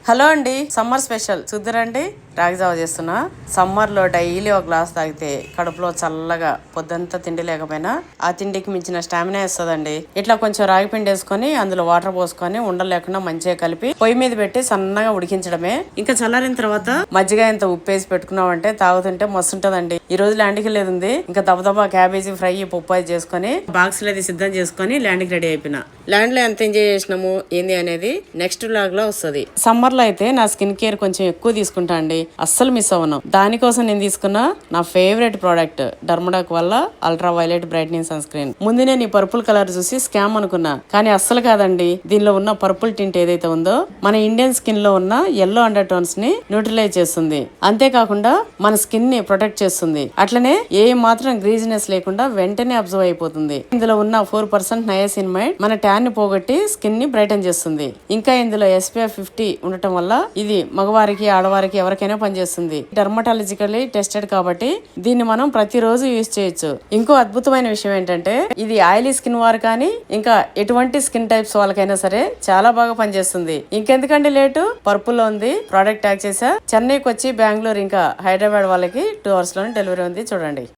Hello అండి, summer special చూద్దరండి. రాగి జావ చేస్తున్నా. సమ్మర్లో డైలీ ఒక గ్లాస్ తాగితే కడుపులో చల్లగా పొద్దంతా తిండి లేకపోయినా ఆ తిండికి మించిన స్టామినా ఇస్తుందండి. ఇట్లా కొంచెం రాగి పిండి వేసుకొని అందులో వాటర్ పోసుకొని ఉండలు లేకుండా మంచిగా కలిపి పొయ్యి మీద పెట్టి సన్నగా ఉడికించడమే. ఇంకా చల్లారిన తర్వాత మజ్జిగ ఇంత ఉప్పేసి పెట్టుకున్నామంటే తాగుతుంటే మస్తు ఉంటదండి. ఈ రోజు ల్యాండ్కి లేదుంది. ఇంకా దబదబా క్యాబేజీ ఫ్రై పప్పు చేసుకొని బాక్స్ లో సిద్ధం చేసుకొని ల్యాండ్కి రెడీ అయిపోయినా. ల్యాండ్ లో ఎంత ఎంజాయ్ చేసినాము ఏంది అనేది నెక్స్ట్ వ్లాగ్ లో వస్తుంది. సమ్మర్ లో అయితే నా స్కిన్ కేర్ కొంచెం ఎక్కువ తీసుకుంటా అండి, అస్సలు మిస్ అవ్వను. దానికోసం నేను తీసుకున్న నా ఫేవరెట్ ప్రోడక్ట్ డర్మడాక్ వల్ల ultraviolet brightening sunscreen. ముందు నేను ఈ పర్పుల్ కలర్ చూసి స్కామ్ అనుకున్నా, కానీ అస్సలు కాదండి. దీనిలో ఉన్న పర్పుల్ టింట్ ఏదైతే ఉందో మన ఇండియన్ స్కిన్ లో ఉన్న ఎల్లో అండర్ టోన్స్ ని న్యూట్రలైజ్ చేస్తుంది. అంతేకాకుండా మన స్కిన్ ని ప్రొటెక్ట్ చేస్తుంది. అట్లనే ఏ మాత్రం గ్రీజినెస్ లేకుండా వెంటనే అబ్జర్వ్ అయిపోతుంది. ఇందులో ఉన్న 4% నయాసినమైడ్ మన ట్యాన్ ని పోగొట్టి స్కిన్ ని బ్రైటన్ చేస్తుంది. ఇంకా ఇందులో SPF 50 ఉండటం వల్ల ఇది మగవారికి ఆడవారికి ఎవరికైనా పనిచేస్తుంది. డర్మటాలజికల్లీ టెస్టెడ్ కాబట్టి దీన్ని మనం ప్రతిరోజు యూజ్ చేయొచ్చు. ఇంకో అద్భుతమైన విషయం ఏంటంటే ఇది ఆయిలీ స్కిన్ వారు కానీ ఇంకా ఎటువంటి స్కిన్ టైప్స్ వాళ్ళకైనా సరే చాలా బాగా పనిచేస్తుంది. ఇంకెందుకంటే లేటు, పర్పుల్ లో ఉంది. ప్రోడక్ట్ ట్యాగ్ చేసా. చెన్నైకి వచ్చి బెంగళూరు ఇంకా హైదరాబాద్ వాళ్ళకి 2 hours లోనే డెలివరీ ఉంది. చూడండి.